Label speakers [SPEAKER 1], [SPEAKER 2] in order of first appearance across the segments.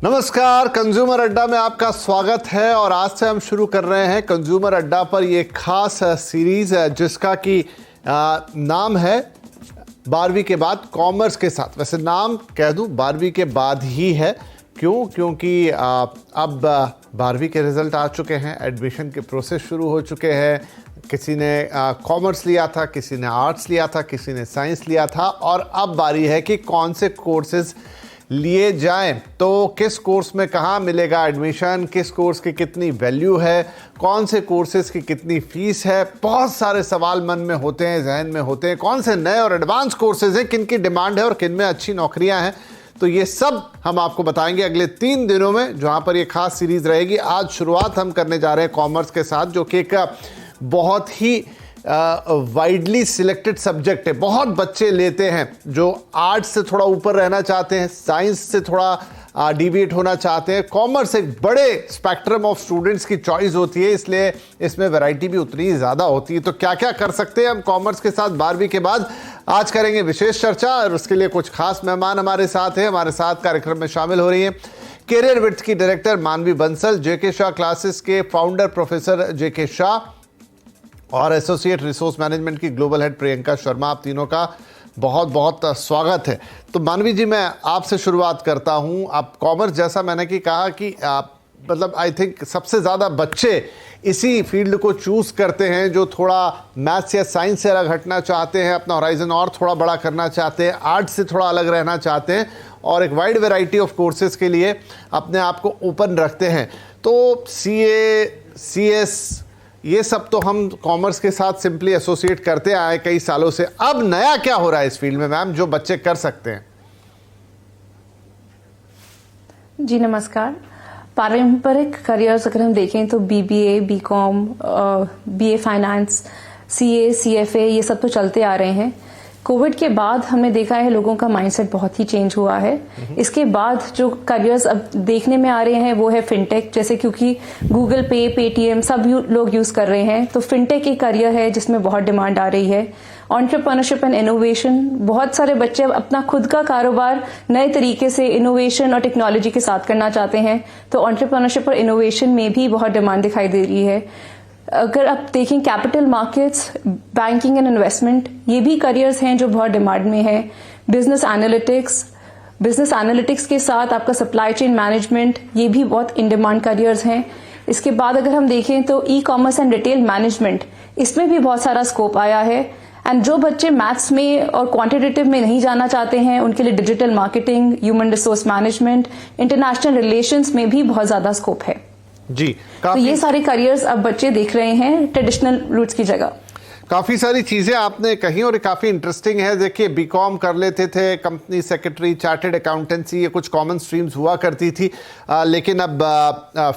[SPEAKER 1] नमस्कार, कंज्यूमर अड्डा में आपका स्वागत है और आज से हम शुरू कर रहे हैं कंज्यूमर अड्डा पर ये खास सीरीज जिसका कि नाम है 12वीं के बाद कॉमर्स के साथ। वैसे नाम कह दूं 12वीं के बाद ही है, क्योंकि अब 12वीं के रिजल्ट आ चुके हैं, एडमिशन के प्रोसेस शुरू हो चुके हैं। किसी ने कॉमर्स लिया था, किसी ने आर्ट्स लिया था, किसी ने साइंस लिया था और अब बारी है कि कौन से कोर्सेज लिए जाएं। तो किस कोर्स में कहाँ मिलेगा एडमिशन, किस कोर्स की कितनी वैल्यू है, कौन से कोर्सेज की कितनी फीस है, बहुत सारे सवाल मन में होते हैं, जहन में होते हैं। कौन से नए और एडवांस कोर्सेज हैं, किन की डिमांड है और किन में अच्छी नौकरियां हैं, तो ये सब हम आपको बताएंगे अगले 3 दिनों में, जहां पर ये खास सीरीज रहेगी। आज शुरुआत हम करने जा रहे हैं कॉमर्स के साथ, जो कि एक बहुत ही वाइडली सिलेक्टेड सब्जेक्ट है। बहुत बच्चे लेते हैं जो आर्ट्स से थोड़ा ऊपर रहना चाहते हैं, साइंस से थोड़ा डिविएट होना चाहते हैं। कॉमर्स एक बड़े स्पेक्ट्रम ऑफ स्टूडेंट्स की चॉइस होती है, इसलिए इसमें वैरायटी भी उतनी ही ज़्यादा होती है। तो क्या क्या कर सकते हैं हम कॉमर्स के साथ 12वीं के बाद, आज करेंगे विशेष चर्चा और उसके लिए कुछ खास मेहमान हमारे साथ हैं। हमारे साथ कार्यक्रम में शामिल हो रही हैं कैरियर विड्थ की डायरेक्टर मानवी बंसल, जेके शाह क्लासेस के फाउंडर प्रोफेसर जेके शाह और एसोसिएट रिसोर्स मैनेजमेंट की ग्लोबल हेड प्रियंका शर्मा। आप तीनों का बहुत बहुत स्वागत है। तो मानवी जी, मैं आपसे शुरुआत करता हूं। आप कॉमर्स, जैसा मैंने कि कहा कि मतलब आई थिंक सबसे ज़्यादा बच्चे इसी फील्ड को चूज़ करते हैं जो थोड़ा मैथ्स या साइंस से अलग हटना चाहते हैं, अपना होराइजन और थोड़ा बड़ा करना चाहते हैं, आर्ट से थोड़ा अलग रहना चाहते हैं और एक वाइड वैरायटी ऑफ कोर्सेज के लिए अपने आप को ओपन रखते हैं। तो CA, CS, ये सब तो हम कॉमर्स के साथ सिंपली एसोसिएट करते आए कई सालों से। अब नया क्या हो रहा है इस फील्ड में मैम, जो बच्चे कर सकते हैं?
[SPEAKER 2] जी नमस्कार। पारंपरिक करियर्स अगर हम देखें तो BBA, BCom, BA finance, CA, CFA ये सब तो चलते आ रहे हैं। कोविड के बाद हमने देखा है लोगों का माइंडसेट बहुत ही चेंज हुआ है। इसके बाद जो करियर्स अब देखने में आ रहे हैं वो है फिनटेक, जैसे क्योंकि गूगल पे, पेटीएम सब लोग यूज कर रहे हैं, तो फिनटेक एक करियर है जिसमें बहुत डिमांड आ रही है। एंटरप्रेन्योरशिप एंड इनोवेशन, बहुत सारे बच्चे अपना खुद का कारोबार नए तरीके से इनोवेशन और टेक्नोलॉजी के साथ करना चाहते हैं, तो एंटरप्रेन्योरशिप और इनोवेशन में भी बहुत डिमांड दिखाई दे रही है। अगर आप देखें capital markets, banking and investment, ये भी करियर्स हैं जो बहुत डिमांड में है। बिजनेस एनालिटिक्स के साथ आपका सप्लाई चेन मैनेजमेंट, ये भी बहुत इन डिमांड करियर्स हैं। इसके बाद अगर हम देखें तो ई-कॉमर्स एंड रिटेल मैनेजमेंट, इसमें भी बहुत सारा स्कोप आया है। एंड जो बच्चे मैथ्स में और क्वांटिटेटिव में नहीं जाना चाहते हैं, उनके लिए digital marketing, human resource management, international relations में भी बहुत ज्यादा स्कोप है जी। तो ये सारे करियर्स अब बच्चे देख रहे हैं ट्रेडिशनल रूट्स की जगह।
[SPEAKER 1] काफ़ी सारी चीज़ें आपने कही और काफ़ी इंटरेस्टिंग है। देखिए, बीकॉम कर लेते थे, कंपनी सेक्रेटरी, चार्टर्ड अकाउंटेंसी, ये कुछ कॉमन स्ट्रीम्स हुआ करती थी, लेकिन अब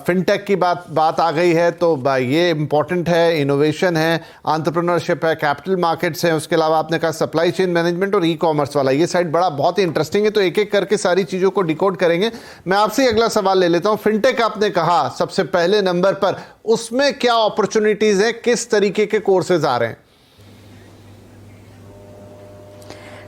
[SPEAKER 1] फिनटेक की बात आ गई है, तो ये इम्पॉर्टेंट है। इनोवेशन है, एंटरप्रेन्योरशिप है, कैपिटल मार्केट्स हैं, उसके अलावा आपने कहा सप्लाई चेन मैनेजमेंट और ई-कॉमर्स वाला, ये साइड बड़ा बहुत ही इंटरेस्टिंग है। तो एक एक करके सारी चीज़ों को डिकोड करेंगे। मैं आपसे अगला सवाल ले लेता हूँ। फिनटेक आपने कहा सबसे पहले नंबर पर, उसमें क्या अपॉर्चुनिटीज़ है, किस तरीके के कोर्सेज आ रहे हैं?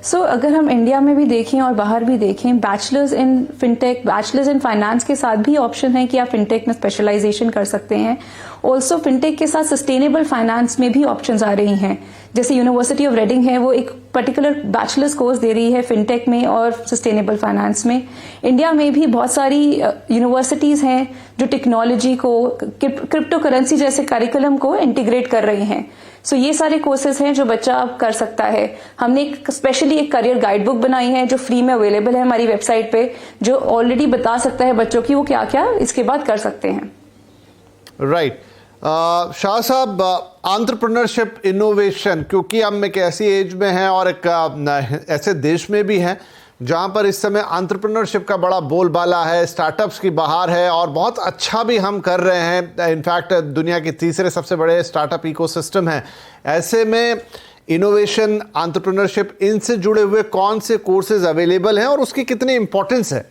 [SPEAKER 2] अगर हम इंडिया में भी देखें और बाहर भी देखें, bachelors in fintech, bachelors in finance के साथ भी ऑप्शन है कि आप फिनटेक में स्पेशलाइजेशन कर सकते हैं। ऑल्सो फिनटेक के साथ सस्टेनेबल फाइनेंस में भी ऑप्शंस आ रही हैं, जैसे यूनिवर्सिटी ऑफ रेडिंग है, वो एक पर्टिकुलर बैचलर्स कोर्स दे रही है फिनटेक में और सस्टेनेबल फाइनेंस में। इंडिया में भी बहुत सारी यूनिवर्सिटीज हैं जो टेक्नोलॉजी को, क्रिप्टो करेंसी जैसे करिकुलम को इंटीग्रेट कर रही हैं। ये सारे कोर्सेज हैं जो बच्चा अब कर सकता है। हमने स्पेशली एक करियर गाइड बुक बनाई है जो फ्री में अवेलेबल है हमारी वेबसाइट पे, जो ऑलरेडी बता सकता है बच्चों की वो क्या क्या इसके बाद कर सकते हैं।
[SPEAKER 1] राइट। शाह साहब, एंटरप्रेन्योरशिप, इनोवेशन, क्योंकि हम एक ऐसी एज में हैं और एक ऐसे देश में भी हैं जहां पर इस समय एंटरप्रेन्योरशिप का बड़ा बोलबाला है, स्टार्टअप्स की बहार है और बहुत अच्छा भी हम कर रहे हैं। इनफैक्ट दुनिया के तीसरे सबसे बड़े स्टार्टअप इकोसिस्टम है। ऐसे में इनोवेशन, एंटरप्रेन्योरशिप, इनसे जुड़े हुए कौन से कोर्सेज अवेलेबल हैं और उसकी कितनी इंपॉर्टेंस है?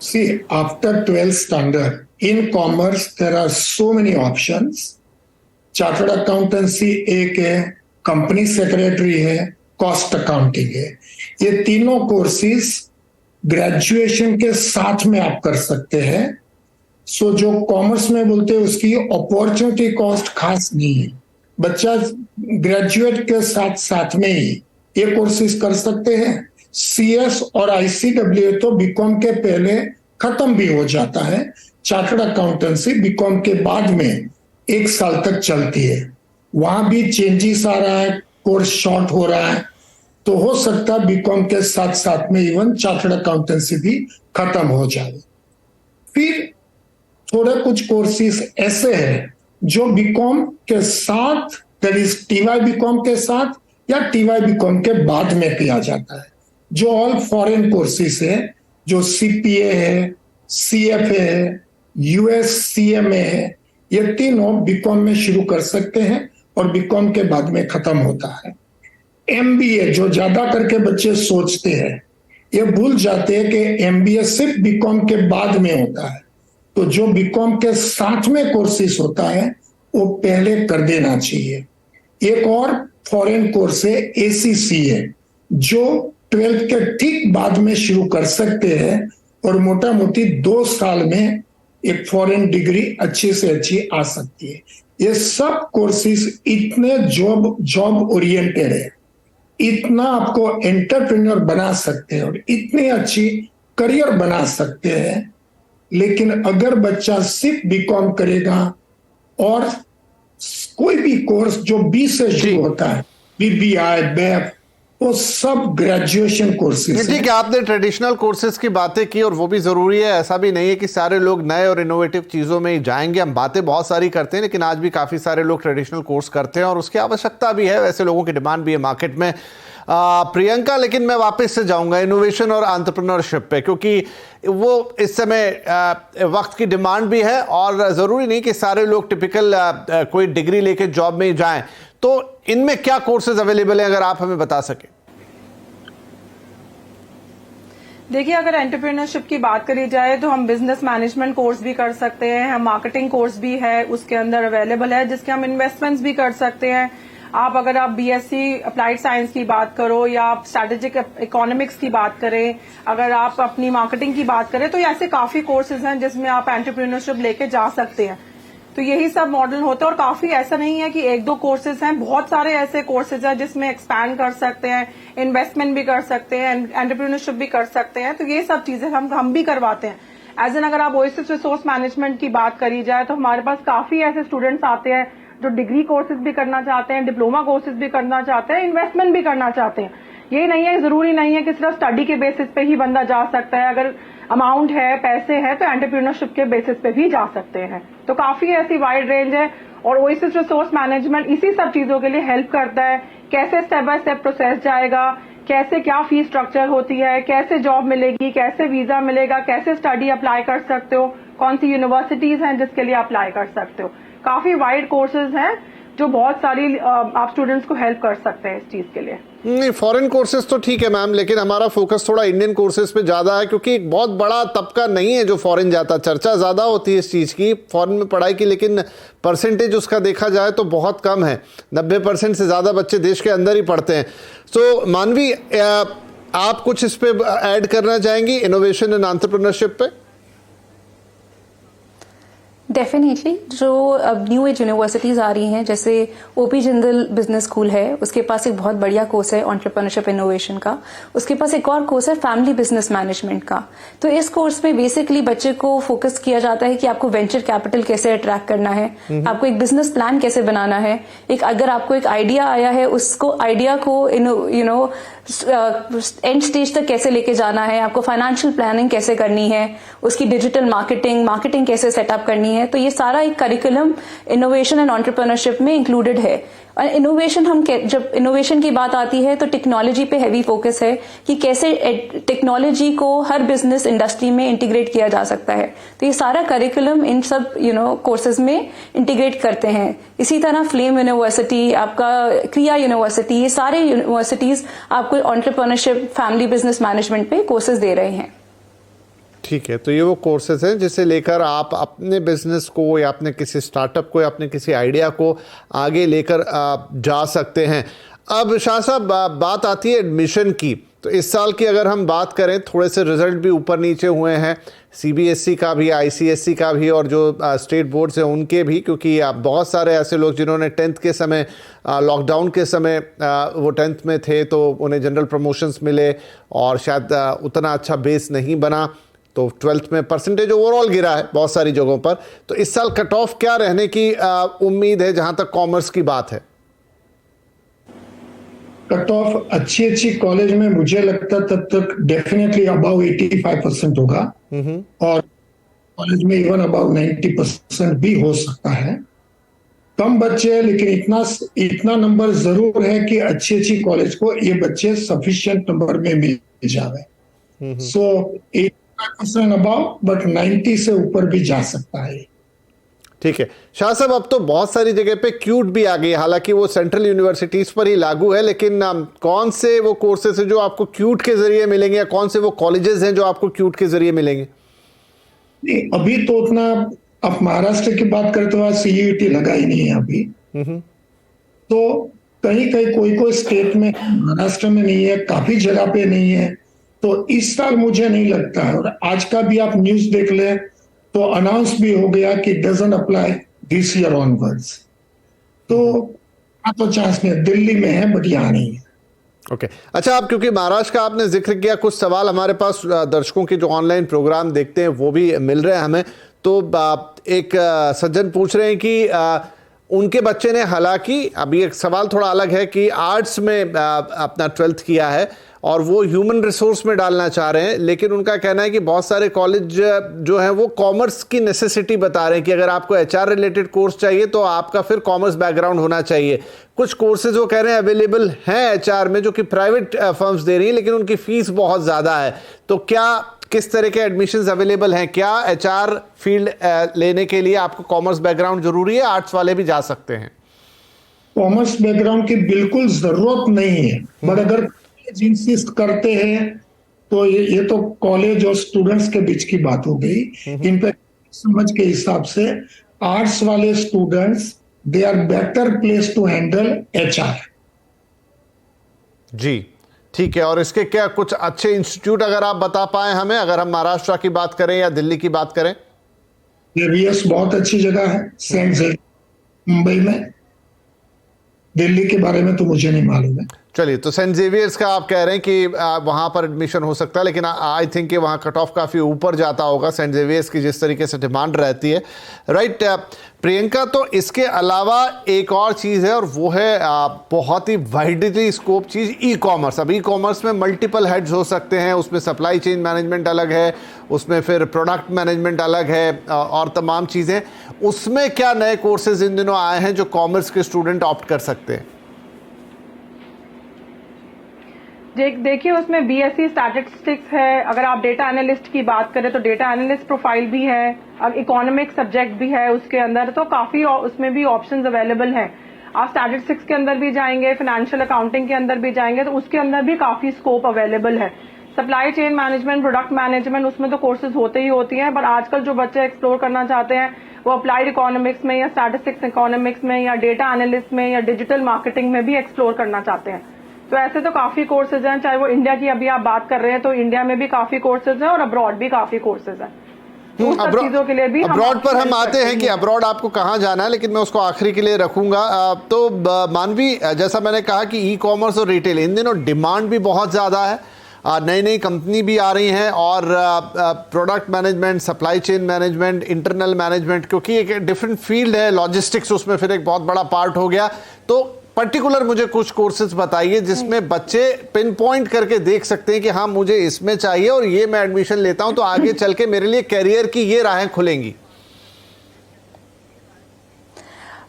[SPEAKER 3] See, after 12th standard, in commerce, there are so many options. Chartered accountancy एक है, कंपनी सेक्रेटरी है, कॉस्ट अकाउंटिंग है। ये तीनों कोर्सेज ग्रेजुएशन के साथ में आप कर सकते हैं। सो जो कॉमर्स में बोलते हैं उसकी अपॉर्चुनिटी कॉस्ट खास नहीं है। बच्चा ग्रेजुएट के साथ साथ में ही ये कोर्सेज कर सकते हैं। CS और ICWA तो बीकॉम के पहले खत्म भी हो जाता है। चार्टर्ड अकाउंटेंसी बीकॉम के बाद में 1 साल तक चलती है। वहां भी चेंजेस आ रहा है, कोर्स शॉर्ट हो रहा है, तो हो सकता है बीकॉम के साथ साथ में इवन चार्टर्ड अकाउंटेंसी भी खत्म हो जाए। फिर थोड़े कुछ कोर्सेज ऐसे हैं जो बीकॉम के साथ, दैट इज TY बीकॉम के साथ या TY बीकॉम के बाद में किया जाता है, जो ऑल फॉरेन कोर्सेज है, जो CPA है, CFA है, USCMA है। ये तीनों बीकॉम में शुरू कर सकते हैं और बीकॉम के बाद में खत्म होता है। MBA जो ज्यादा करके बच्चे सोचते हैं, ये भूल जाते हैं कि MBA सिर्फ बीकॉम के बाद में होता है। तो जो बीकॉम के साथ में कोर्सेज होता है वो पहले कर देना चाहिए। एक और फॉरेन कोर्स है ACCA, जो 12th के ठीक बाद में शुरू कर सकते हैं और मोटा मोटी 2 साल में एक फॉरेन डिग्री अच्छी से अच्छी आ सकती है। ये सब कोर्सेज इतने जॉब ओरिएंटेड है, इतना आपको एंटरप्रेन्योर बना सकते हैं और इतनी अच्छी करियर बना सकते हैं। लेकिन अगर बच्चा सिर्फ बीकॉम करेगा और कोई भी कोर्स जो B से शुरू होता है, BBI, BEP, वो सब ग्रेजुएशन कोर्सेज।
[SPEAKER 1] ठीक है, आपने ट्रेडिशनल कोर्सेज की बातें की और वो भी जरूरी है। ऐसा भी नहीं है कि सारे लोग नए और इनोवेटिव चीजों में ही जाएंगे। हम बातें बहुत सारी करते हैं, लेकिन आज भी काफी सारे लोग ट्रेडिशनल कोर्स करते हैं और उसकी आवश्यकता भी है। वैसे लोगों की डिमांड भी है मार्केट में। प्रियंका, लेकिन मैं वापस से जाऊंगा इनोवेशन और एंटरप्रेन्योरशिप पे, क्योंकि वो इस समय वक्त की डिमांड भी है और ज़रूरी नहीं कि सारे लोग टिपिकल कोई डिग्री लेके जॉब में ही जाएं। तो इनमें क्या कोर्सेज अवेलेबल हैं, अगर आप हमें बता सकें।
[SPEAKER 4] देखिए, अगर एंटरप्रेन्योरशिप की बात करी जाए तो हम बिजनेस मैनेजमेंट कोर्स भी कर सकते हैं, हम मार्केटिंग कोर्स भी है उसके अंदर अवेलेबल है, जिसके हम इन्वेस्टमेंट्स भी कर सकते हैं। आप अगर आप BSc अप्लाइड साइंस की बात करो या आप स्ट्रैटेजिक इकोनॉमिक्स की बात करें, अगर आप अपनी मार्केटिंग की बात करें, तो ऐसे काफी कोर्सेज हैं जिसमें आप एंटरप्रेन्योरशिप लेके जा सकते हैं। तो यही सब मॉडल होते हैं और काफी ऐसा नहीं है कि 1-2 कोर्सेज हैं, बहुत सारे ऐसे कोर्सेज हैं जिसमें एक्सपैंड कर सकते हैं, इन्वेस्टमेंट भी कर सकते हैं, एंटरप्रेन्योरशिप भी कर सकते हैं। तो ये सब चीजें हम भी करवाते हैं। एज एन अगर आप ओएसिस रिसोर्स मैनेजमेंट की बात करी जाए तो हमारे पास काफी ऐसे स्टूडेंट्स आते हैं जो डिग्री कोर्सेज भी करना चाहते हैं, डिप्लोमा कोर्सेज भी करना चाहते हैं, इन्वेस्टमेंट भी करना चाहते हैं। ये नहीं है, जरूरी नहीं है कि सिर्फ स्टडी के बेसिस पे ही बंदा जा सकता है। अगर अमाउंट है, पैसे है, तो एंटरप्रेन्योरशिप के बेसिस पे भी जा सकते हैं। तो काफी ऐसी वाइड रेंज है और ओएसिस रिसोर्स मैनेजमेंट इसी सब चीजों के लिए हेल्प करता है। कैसे स्टेप बाय स्टेप प्रोसेस जाएगा, कैसे क्या फीस स्ट्रक्चर होती है, कैसे जॉब मिलेगी, कैसे वीजा मिलेगा, कैसे स्टडी अप्लाई कर सकते हो, कौन सी यूनिवर्सिटीज हैं जिसके लिए अप्लाई कर सकते हो। काफी वाइड कोर्सेज हैं जो बहुत सारी आप स्टूडेंट्स को हेल्प कर सकते हैं इस चीज के लिए।
[SPEAKER 1] नहीं, फॉरेन कोर्सेज तो ठीक है मैम, लेकिन हमारा फोकस थोड़ा इंडियन कोर्सेज पे ज्यादा है, क्योंकि एक बहुत बड़ा तबका नहीं है जो फॉरेन जाता। चर्चा ज्यादा होती है इस चीज की फॉरेन में पढ़ाई की, लेकिन परसेंटेज उसका देखा जाए तो बहुत कम है। 90% से ज्यादा बच्चे देश के अंदर ही पढ़ते हैं। तो मानवी, आप कुछ इस पे ऐड करना चाहेंगी इनोवेशन एंड एंटरप्रेन्योरशिप पे?
[SPEAKER 2] डेफिनेटली, जो अब न्यू एज यूनिवर्सिटीज आ रही हैं, जैसे OP जिंदल बिजनेस स्कूल है, उसके पास एक बहुत बढ़िया कोर्स है एंटरप्रेन्योरशिप इनोवेशन का। उसके पास एक और कोर्स है फैमिली बिजनेस मैनेजमेंट का। तो इस कोर्स में बेसिकली बच्चे को फोकस किया जाता है कि आपको वेंचर कैपिटल कैसे अट्रैक्ट करना है, आपको एक बिजनेस प्लान कैसे बनाना है, अगर आपको एक आइडिया आया है उसको आइडिया को एंड स्टेज तक कैसे लेके जाना है, आपको फाइनेंशियल प्लानिंग कैसे करनी है, उसकी डिजिटल मार्केटिंग कैसे सेटअप करनी है। तो ये सारा एक करिकुलम इनोवेशन एंड एंटरप्रेन्योरशिप में इंक्लूडेड है। और इनोवेशन, जब इनोवेशन की बात आती है तो टेक्नोलॉजी पे हैवी फोकस है कि कैसे टेक्नोलॉजी को हर बिजनेस इंडस्ट्री में इंटीग्रेट किया जा सकता है। तो ये सारा करिकुलम इन सब कोर्सेज में इंटीग्रेट करते हैं। इसी तरह फ्लेम यूनिवर्सिटी, आपका क्रिया यूनिवर्सिटी, ये सारे यूनिवर्सिटीज आपको एंटरप्रेन्योरशिप, फैमिली बिजनेस मैनेजमेंट पे कोर्सेज दे रहे हैं।
[SPEAKER 1] ठीक है, तो ये वो कोर्सेज हैं जिसे लेकर आप अपने बिजनेस को या अपने किसी स्टार्टअप को या अपने किसी आइडिया को आगे लेकर जा सकते हैं। अब शाह साहब, बात आती है एडमिशन की, तो इस साल की अगर हम बात करें, थोड़े से रिजल्ट भी ऊपर नीचे हुए हैं, सीबीएसई का भी, आईसीएसई का भी, और जो स्टेट बोर्ड्स हैं उनके भी, क्योंकि बहुत सारे ऐसे लोग जिन्होंने 10th के समय, लॉकडाउन के समय वो 10th में थे तो उन्हें जनरल प्रमोशंस मिले और शायद उतना अच्छा बेस नहीं बना, तो 12th में परसेंटेज ओवरऑल गिरा है बहुत सारी जगहों पर। तो इस साल कट ऑफ क्या रहने की उम्मीद है जहां तक कॉमर्स की बात है?
[SPEAKER 3] कट ऑफ अच्छी कॉलेज में मुझे लगता तब तक डेफिनेटली अबाउ 85% होगा, और कॉलेज में इवन अबाउ 90% भी हो सकता है। कम बच्चे हैं लेकिन इतना नंबर जरूर है कि अच्छी कॉलेज को ये बच्चे सफिशिएंट नंबर में मिल जावे। सो 85% अबाउ, बट 90 से ऊपर भी जा सकता है।
[SPEAKER 1] ठीक है शाह साहब, अब तो बहुत सारी जगह पे क्यूट भी आ गई, हालांकि वो सेंट्रल यूनिवर्सिटीज पर ही लागू है, लेकिन कौन से वो कोर्सेज हैं जो आपको क्यूट के जरिए मिलेंगे, या कौन से वो कॉलेजेस हैं जो आपको क्यूट के जरिए मिलेंगे?
[SPEAKER 3] नहीं, अभी तो उतना, आप महाराष्ट्र की बात करते तो सीयूईटी लगा ही नहीं है अभी। तो कहीं कोई स्टेट में, महाराष्ट्र में नहीं है, काफी जगह पे नहीं है, तो इस साल मुझे नहीं लगता है। और आज का भी आप न्यूज देख ले तो अनाउंस भी हो गया कि doesn't apply this year onwards. तो चांस नहीं, दिल्ली में है बट यहाँ नहीं है।
[SPEAKER 1] ओके अच्छा, आप क्योंकि महाराष्ट्र का आपने जिक्र किया, कुछ सवाल हमारे पास दर्शकों के जो ऑनलाइन प्रोग्राम देखते हैं वो भी मिल रहे हैं हमें। तो एक सज्जन पूछ रहे हैं कि उनके बच्चे ने, हालांकि अभी एक सवाल थोड़ा अलग है कि आर्ट्स में अपना 12th किया है और वो ह्यूमन रिसोर्स में डालना चाह रहे हैं, लेकिन उनका कहना है कि बहुत सारे कॉलेज जो है वो कॉमर्स की नेसेसिटी बता रहे हैं कि अगर आपको एचआर रिलेटेड कोर्स चाहिए तो आपका फिर कॉमर्स बैकग्राउंड होना चाहिए। कुछ कोर्सेज वो कह रहे हैं अवेलेबल हैं एचआर में जो कि प्राइवेट फर्म्स दे रही हैं, लेकिन उनकी फीस बहुत ज़्यादा है। तो किस तरह के एडमिशंस अवेलेबल हैं? क्या एचआर फील्ड लेने के लिए आपको कॉमर्स बैकग्राउंड जरूरी है? आर्ट्स वाले भी जा सकते हैं?
[SPEAKER 3] कॉमर्स बैकग्राउंड की बिल्कुल जरूरत नहीं है, बट अगर इंसिस्ट करते हैं तो ये तो कॉलेज और स्टूडेंट्स के बीच की बात हो गई। इनफैक्ट समझ के हिसाब से आर्ट्स वाले students they are better place to handle HR.
[SPEAKER 1] जी ठीक है, और इसके क्या कुछ अच्छे इंस्टीट्यूट अगर आप बता पाए हमें, अगर हम महाराष्ट्र की बात करें या दिल्ली की बात करें?
[SPEAKER 3] जेवियर्स बहुत अच्छी जगह है, सेंट जेवियर्स मुंबई में। दिल्ली के बारे में तो मुझे नहीं मालूम है।
[SPEAKER 1] चलिए, तो सेंट जेवियर्स का आप कह रहे हैं कि वहां पर एडमिशन हो सकता है, लेकिन आई थिंक कि वहां कट ऑफ काफ़ी ऊपर जाता होगा सेंट जेवियर्स की, जिस तरीके से डिमांड रहती है। राइट प्रियंका, तो इसके अलावा एक और चीज़ है और वो है बहुत ही वाइडली स्कोप चीज़, ई कॉमर्स। अब ई कॉमर्स में मल्टीपल हेड्स हो सकते हैं, उसमें सप्लाई चेन मैनेजमेंट अलग है, उसमें फिर प्रोडक्ट मैनेजमेंट अलग है और तमाम चीज़ें। उसमें क्या नए कोर्सेज इन दिनों आए हैं जो कॉमर्स के स्टूडेंट ऑप्ट कर सकते हैं?
[SPEAKER 4] देखिए, उसमें बीएससी स्टैटिस्टिक्स है, अगर आप डेटा एनालिस्ट की बात करें तो डेटा एनालिस्ट प्रोफाइल भी है, अब इकोनॉमिक सब्जेक्ट भी है उसके अंदर, तो काफी उसमें भी ऑप्शंस अवेलेबल हैं। आप स्टैटिस्टिक्स के अंदर भी जाएंगे, फाइनेंशियल अकाउंटिंग के अंदर भी जाएंगे तो उसके अंदर भी काफी स्कोप अवेलेबल है। Supply chain management, product management, उसमें तो कोर्सेज होते ही होती हैं, पर आजकल जो बच्चे एक्सप्लोर करना चाहते हैं वो अप्लाइड इकोनॉमिक्स में या स्टैटिस्टिक्स इकोनॉमिक्स में या डेटा एनालिस्ट में या डिजिटल मार्केटिंग में भी एक्सप्लोर करना चाहते हैं। तो ऐसे तो काफी कोर्सेज हैं, चाहे वो इंडिया की अभी आप बात कर रहे हैं तो इंडिया में भी काफी कोर्सेज हैं और अब्रॉड भी काफी कोर्सेज हैं। चीजों के लिए भी
[SPEAKER 1] अब्रॉड पर हम आते हैं कि अब्रॉड आपको कहाँ जाना है, लेकिन मैं उसको आखिरी के लिए रखूंगा। तो मानवी, जैसा मैंने कहा कि ई कॉमर्स और रिटेल इन दिनों डिमांड भी बहुत ज़्यादा है, नई नई कंपनी भी आ रही हैं, और product management, supply chain management, internal management, क्योंकि एक डिफरेंट फील्ड है, लॉजिस्टिक्स उसमें फिर एक बहुत बड़ा पार्ट हो गया। तो पर्टिकुलर मुझे कुछ कोर्सेज बताइए जिसमें बच्चे पिन पॉइंट करके देख सकते हैं कि हाँ मुझे इसमें चाहिए और ये मैं एडमिशन लेता हूं तो आगे चल के मेरे लिए करियर की ये राहें खुलेंगी।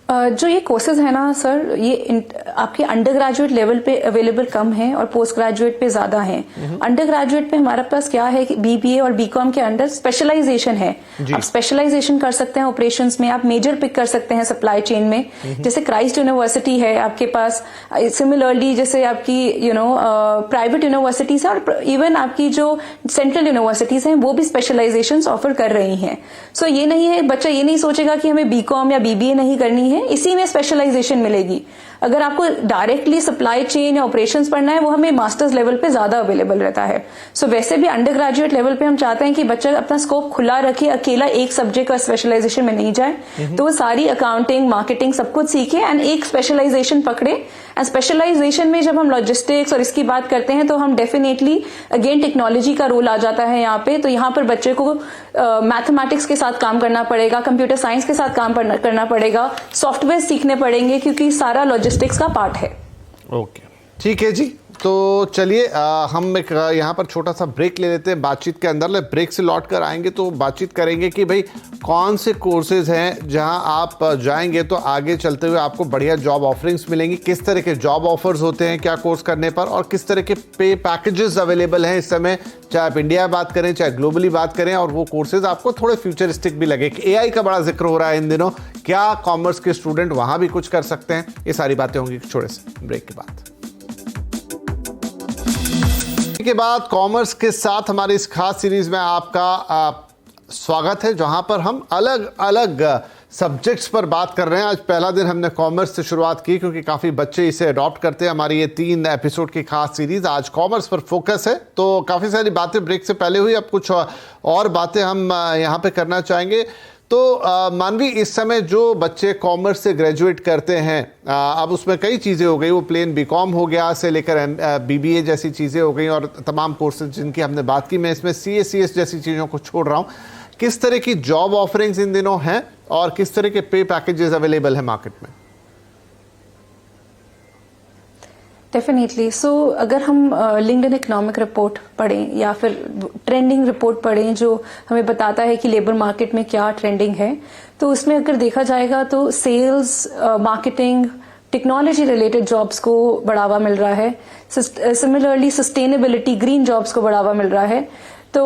[SPEAKER 2] जो ये कोर्सेज है ना सर, ये आपके अंडर ग्रेजुएट लेवल पे अवेलेबल कम है और पोस्ट ग्रेजुएट पे ज्यादा है। अंडर ग्रेजुएट पे हमारे पास क्या है कि बीबीए और बीकॉम के अंडर स्पेशलाइजेशन है। आप स्पेशलाइजेशन कर सकते हैं ऑपरेशंस में, आप मेजर पिक कर सकते हैं सप्लाई चेन में, जैसे क्राइस्ट यूनिवर्सिटी है आपके पास। सिमिलरली जैसे आपकी प्राइवेट यूनिवर्सिटीज है और इवन आपकी जो सेंट्रल यूनिवर्सिटीज हैं वो भी स्पेशलाइजेशन ऑफर कर रही हैं। सो ये नहीं है, बच्चा ये नहीं सोचेगा कि हमें बीकॉम या बीबीए नहीं करनी है, इसी में स्पेशलाइजेशन मिलेगी। अगर आपको डायरेक्टली सप्लाई चेन या ऑपरेशंस पढ़ना है वो हमें मास्टर्स लेवल पे ज्यादा अवेलेबल रहता है। सो वैसे भी अंडर ग्रेजुएट लेवल पे हम चाहते हैं कि बच्चा अपना स्कोप खुला रखे, अकेला एक सब्जेक्ट का स्पेशलाइजेशन में नहीं जाए, तो वो सारी अकाउंटिंग मार्केटिंग सब कुछ सीखे एंड एक स्पेशलाइजेशन पकड़े। एंड स्पेशलाइजेशन में जब हम लॉजिस्टिक्स और इसकी बात करते हैं तो हम डेफिनेटली अगेन टेक्नोलॉजी का रोल आ जाता है यहाँ पे। तो यहाँ पर बच्चे को मैथमेटिक्स के साथ काम करना पड़ेगा, कंप्यूटर साइंस के साथ काम करना पड़ेगा, सॉफ्टवेयर सीखने पड़ेंगे क्योंकि सारा लॉजिस्टिक्स का पार्ट है।
[SPEAKER 1] ओके, ठीक है जी। तो चलिए हम एक यहाँ पर छोटा सा ब्रेक ले लेते हैं बातचीत के अंदर। ब्रेक से लौट कर आएंगे तो बातचीत करेंगे कि भाई कौन से कोर्सेज हैं जहाँ आप जाएंगे तो आगे चलते हुए आपको बढ़िया जॉब ऑफरिंग्स मिलेंगी, किस तरह के जॉब ऑफर्स होते हैं क्या कोर्स करने पर, और किस तरह के पे पैकेजेस अवेलेबल हैं इस समय, चाहे आप इंडिया बात करें चाहे ग्लोबली बात करें, और वो कोर्सेज आपको थोड़े फ्यूचरिस्टिक भी लगे। AI का बड़ा जिक्र हो रहा है इन दिनों, क्या कॉमर्स के स्टूडेंट वहाँ भी कुछ कर सकते हैं? ये सारी बातें होंगी छोटे से ब्रेक के बाद। के बाद कॉमर्स के साथ हमारी इस खास सीरीज में आपका स्वागत है, जहां पर हम अलग अलग सब्जेक्ट्स पर बात कर रहे हैं। आज पहला दिन हमने कॉमर्स से शुरुआत की क्योंकि काफ़ी बच्चे इसे अडॉप्ट करते हैं। हमारी ये 3 एपिसोड की खास सीरीज आज कॉमर्स पर फोकस है। तो काफ़ी सारी बातें ब्रेक से पहले हुई, अब कुछ और बातें हम यहाँ पे करना चाहेंगे। तो मानवी, इस समय जो बच्चे कॉमर्स से ग्रेजुएट करते हैं, अब उसमें कई चीज़ें हो गई, वो प्लेन BCom हो गया से लेकर BBA जैसी चीज़ें हो गई और तमाम कोर्सेज जिनकी हमने बात की। मैं इसमें CA CS जैसी चीज़ों को छोड़ रहा हूँ। किस तरह की जॉब ऑफरिंग्स इन दिनों हैं और किस तरह के पे पैकेजेस अवेलेबल हैं मार्केट में?
[SPEAKER 2] डेफिनेटली। सो अगर हम लिंक्डइन इकोनॉमिक रिपोर्ट पढ़ें या फिर ट्रेंडिंग रिपोर्ट पढ़ें जो हमें बताता है कि लेबर मार्केट में क्या ट्रेंडिंग है, तो उसमें अगर देखा जाएगा तो sales, marketing, technology related jobs को बढ़ावा मिल रहा है। सिमिलरली सस्टेनेबिलिटी, ग्रीन जॉब्स को बढ़ावा मिल रहा है। तो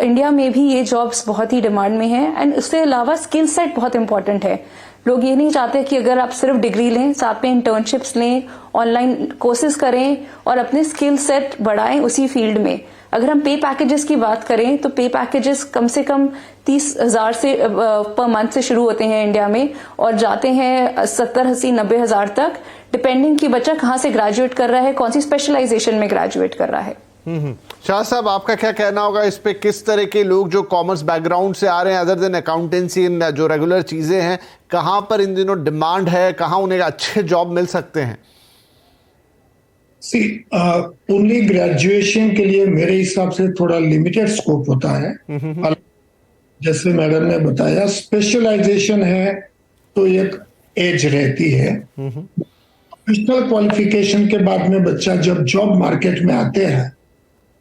[SPEAKER 2] इंडिया में भी ये जॉब्स बहुत ही डिमांड में है। एंड उसके अलावा स्किल सेट बहुत इंपॉर्टेंट है। लोग ये नहीं चाहते कि अगर आप सिर्फ डिग्री लें, साथ में इंटर्नशिप्स लें, ऑनलाइन कोर्सेज करें और अपने स्किल सेट बढ़ाएं उसी फील्ड में। अगर हम पे पैकेजेस की बात करें तो पे पैकेजेस कम से कम 30,000 से पर मंथ से शुरू होते हैं इंडिया में और जाते हैं 70, 80, 90 हजार तक, डिपेंडिंग कि बच्चा कहाँ से ग्रेजुएट कर रहा है, कौन सी स्पेशलाइजेशन में ग्रेजुएट कर रहा है।
[SPEAKER 1] शाह साहब, आपका क्या कहना होगा इस पे? किस तरह के लोग जो कॉमर्स बैकग्राउंड से आ रहे हैं, अदर देन अकाउंटेंसी, जो रेगुलर चीजें हैं, कहां पर इन दिनों डिमांड है, कहां उन्हें अच्छे जॉब मिल सकते हैं?
[SPEAKER 3] ओनली ग्रेजुएशन के लिए मेरे हिसाब से थोड़ा लिमिटेड स्कोप होता है। जैसे मैडम ने बताया, स्पेशलाइजेशन है तो एक एज रहती है। प्रोफेशनल क्वालिफिकेशन के बाद में बच्चा जब जॉब मार्केट में आते हैं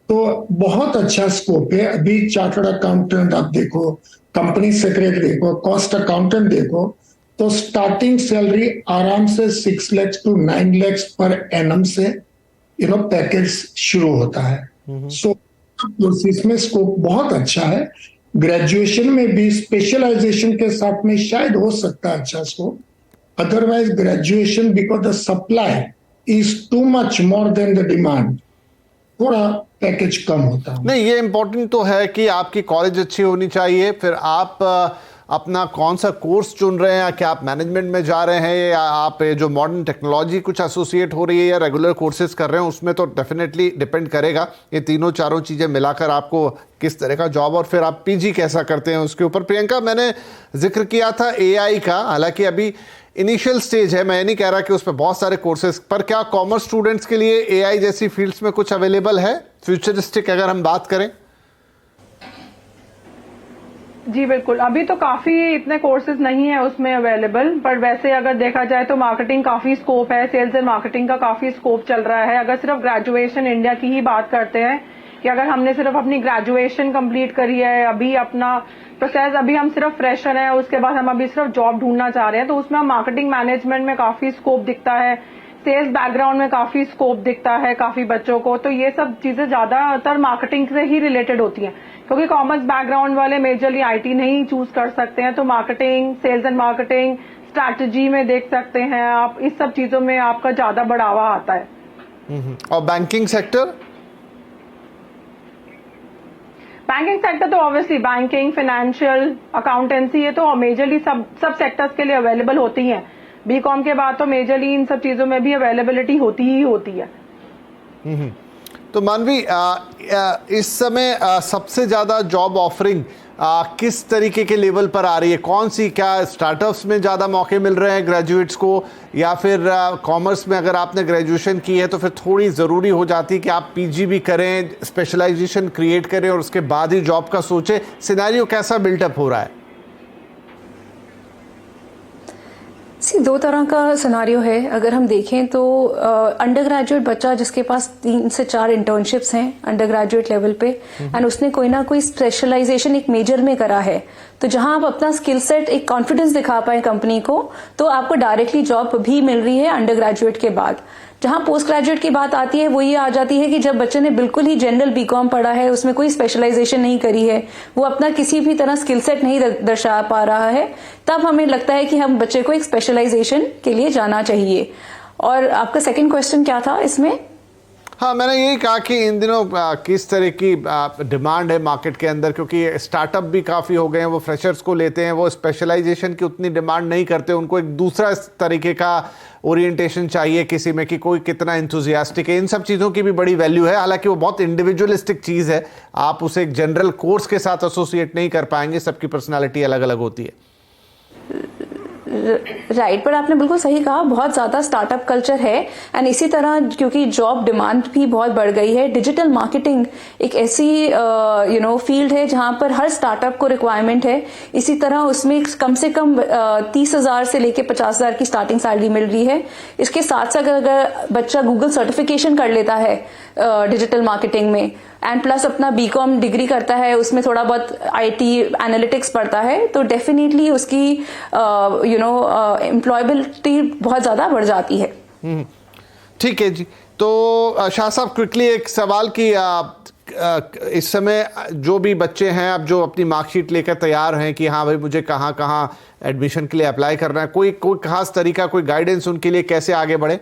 [SPEAKER 3] तो बहुत अच्छा स्कोप है। अभी चार्टर्ड अकाउंटेंट आप देखो, कंपनी सेक्रेटरी देखो, कॉस्ट अकाउंटेंट देखो, तो स्टार्टिंग सैलरी आराम से 6 lakh to 9 lakh per annum से पैकेज शुरू होता है। सो इसमें स्कोप बहुत अच्छा है। ग्रेजुएशन में भी स्पेशलाइजेशन के साथ में शायद हो सकता है अच्छा scope. Otherwise graduation, because the supply is too much more than the demand, थोड़ा पैकेज कम होता है।
[SPEAKER 1] नहीं, ये इंपॉर्टेंट तो है कि आपकी कॉलेज अच्छी होनी चाहिए, फिर आप अपना कौन सा कोर्स चुन रहे हैं, क्या आप मैनेजमेंट में जा रहे हैं या आप जो मॉडर्न टेक्नोलॉजी कुछ एसोसिएट हो रही है या रेगुलर कोर्सेज कर रहे हैं, उसमें तो डेफिनेटली डिपेंड करेगा। ये तीनों चारों चीज़ें मिलाकर आपको किस तरह का जॉब, और फिर आप PG कैसा करते हैं उसके ऊपर। प्रियंका, मैंने जिक्र किया था AI का, हालांकि अभी इनिशियल स्टेज है, मैं ये नहीं कह रहा कि उस पर बहुत सारे कोर्सेज, पर क्या कॉमर्स स्टूडेंट्स के लिए AI जैसी फील्ड्स में कुछ अवेलेबल है फ्यूचरिस्टिक, अगर हम बात करें?
[SPEAKER 4] जी बिल्कुल, अभी तो काफी इतने कोर्सेज नहीं है उसमें अवेलेबल, पर वैसे अगर देखा जाए तो मार्केटिंग काफी स्कोप है, सेल्स एंड मार्केटिंग का काफी स्कोप चल रहा है। अगर सिर्फ ग्रेजुएशन इंडिया की ही बात करते हैं कि अगर हमने सिर्फ अपनी ग्रेजुएशन कंप्लीट करी है, अभी अपना प्रोसेस, अभी हम सिर्फ फ्रेशर हैं, उसके बाद हम अभी सिर्फ जॉब ढूंढना चाह रहे हैं, तो उसमें हम मार्केटिंग मैनेजमेंट में काफी स्कोप दिखता है, सेल्स बैकग्राउंड में काफी स्कोप दिखता है काफी बच्चों को। तो ये सब चीजें ज्यादातर मार्केटिंग से ही रिलेटेड होती हैं, क्योंकि कॉमर्स बैकग्राउंड वाले मेजरली IT नहीं चूज कर सकते हैं। तो marketing, sales and marketing, strategy में देख सकते हैं आप, इस सब चीजों में आपका ज्यादा बढ़ावा आता है।
[SPEAKER 1] और बैंकिंग सेक्टर?
[SPEAKER 4] बैंकिंग सेक्टर तो ऑब्वियसली बैंकिंग, फाइनेंशियल, अकाउंटेंसी, ये तो मेजरली सब सेक्टर्स के लिए अवेलेबल होती हैं। बीकॉम के बाद तो मेजरली इन सब चीजों में भी अवेलेबिलिटी होती ही होती है।
[SPEAKER 1] तो मानवी, इस समय सबसे ज्यादा जॉब ऑफरिंग किस तरीके के लेवल पर आ रही है? कौन सी, क्या स्टार्टअप्स में ज़्यादा मौके मिल रहे हैं ग्रेजुएट्स को, या फिर कॉमर्स में अगर आपने ग्रेजुएशन की है तो फिर थोड़ी ज़रूरी हो जाती है कि आप पीजी भी करें, स्पेशलाइजेशन क्रिएट करें और उसके बाद ही जॉब का सोचें? सिनेरियो कैसा बिल्टअप हो रहा है?
[SPEAKER 2] दो तरह का सिनारियो है। अगर हम देखें तो अंडर ग्रेजुएट बच्चा जिसके पास 3 से 4 इंटर्नशिप्स हैं अंडर ग्रेजुएट लेवल पे, एंड उसने कोई ना कोई स्पेशलाइजेशन एक मेजर में करा है, तो जहां आप अपना स्किल सेट, एक कॉन्फिडेंस दिखा पाए कंपनी को, तो आपको डायरेक्टली जॉब भी मिल रही है अंडर ग्रेजुएट के बाद। जहां पोस्ट ग्रेजुएट की बात आती है वो ये आ जाती है कि जब बच्चे ने बिल्कुल ही जनरल बीकॉम पढ़ा है, उसमें कोई स्पेशलाइजेशन नहीं करी है, वो अपना किसी भी तरह स्किल सेट नहीं दर्शा पा रहा है, तब हमें लगता है कि हम बच्चे को एक स्पेशलाइजेशन के लिए जाना चाहिए। और आपका सेकंड क्वेश्चन क्या था इसमें?
[SPEAKER 1] हाँ, मैंने यही कहा कि इन दिनों किस तरह की डिमांड है मार्केट के अंदर, क्योंकि स्टार्टअप भी काफ़ी हो गए हैं, वो फ्रेशर्स को लेते हैं, वो स्पेशलाइजेशन की उतनी डिमांड नहीं करते, उनको एक दूसरा तरीके का ओरिएंटेशन चाहिए किसी में कि कोई कितना इंथुजियास्टिक है। इन सब चीज़ों की भी बड़ी वैल्यू है, हालांकि वो बहुत इंडिविजुअलिस्टिक चीज़ है, आप उसे एक जनरल कोर्स के साथ एसोसिएट नहीं कर पाएंगे, सबकी पर्सनैलिटी अलग अलग होती है।
[SPEAKER 2] राइट, पर आपने बिल्कुल सही कहा, बहुत ज्यादा स्टार्टअप कल्चर है, एंड इसी तरह क्योंकि जॉब डिमांड भी बहुत बढ़ गई है, डिजिटल मार्केटिंग एक ऐसी फील्ड है जहां पर हर स्टार्टअप को रिक्वायरमेंट है। इसी तरह उसमें कम से कम 30,000 से लेके 50,000 की स्टार्टिंग सैलरी मिल रही है। इसके साथ साथ अगर बच्चा गूगल सर्टिफिकेशन कर लेता है डिजिटल मार्केटिंग में, एंड प्लस अपना बीकॉम डिग्री करता है, उसमें थोड़ा बहुत आईटी एनालिटिक्स पढ़ता है, तो डेफिनेटली उसकी एम्प्लॉयबिलिटी बहुत ज्यादा बढ़ जाती है।
[SPEAKER 1] ठीक है जी। तो शाह साहब, क्विकली एक सवाल की इस समय जो भी बच्चे हैं, अब जो अपनी मार्कशीट लेकर तैयार हैं कि हाँ भाई मुझे कहाँ कहाँ एडमिशन के लिए अप्लाई करना है, कोई खास तरीका, कोई गाइडेंस उनके लिए कैसे आगे बढ़े?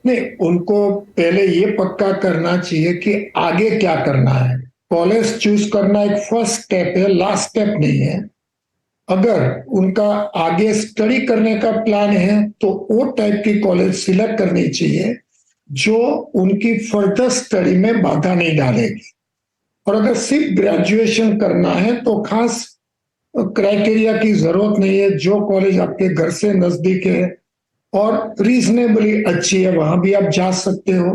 [SPEAKER 3] नहीं, उनको पहले ये पक्का करना चाहिए कि आगे क्या करना है। कॉलेज चूज करना एक फर्स्ट स्टेप है, लास्ट स्टेप नहीं है। अगर उनका आगे स्टडी करने का प्लान है तो वो टाइप की कॉलेज सिलेक्ट करनी चाहिए जो उनकी फर्दर स्टडी में बाधा नहीं डालेगी। और अगर सिर्फ ग्रेजुएशन करना है तो खास क्राइटेरिया की जरूरत नहीं है। जो कॉलेज आपके घर से नजदीक है और रीजनेबली अच्छी है वहां भी आप जा सकते हो।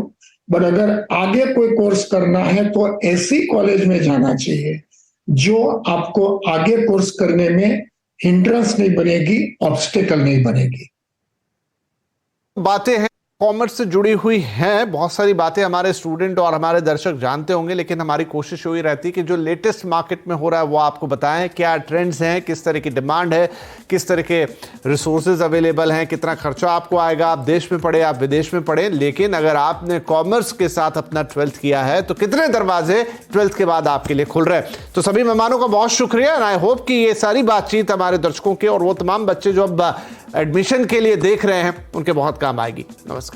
[SPEAKER 3] बट अगर आगे कोई कोर्स करना है तो ऐसी कॉलेज में जाना चाहिए जो आपको आगे कोर्स करने में हिंड्रेंस नहीं बनेगी, ऑब्स्टेकल नहीं बनेगी।
[SPEAKER 1] बातें हैं कॉमर्स से जुड़ी हुई हैं, बहुत सारी बातें हमारे स्टूडेंट और हमारे दर्शक जानते होंगे, लेकिन हमारी कोशिश वही रहती है कि जो लेटेस्ट मार्केट में हो रहा है वो आपको बताएं। क्या ट्रेंड्स हैं, किस तरह की डिमांड है, किस तरह के रिसोर्सेज अवेलेबल हैं, कितना खर्चा आपको आएगा, आप देश में पढ़े, आप विदेश में पढ़े, लेकिन अगर आपने कॉमर्स के साथ अपना 12th किया है तो कितने दरवाजे 12th के बाद आपके लिए खुल रहे हैं। तो सभी मेहमानों का बहुत शुक्रिया, एंड आई होप कि ये सारी बातचीत हमारे दर्शकों के और वो तमाम बच्चे जो अब एडमिशन के लिए देख रहे हैं उनके बहुत काम आएगी। नमस्कार।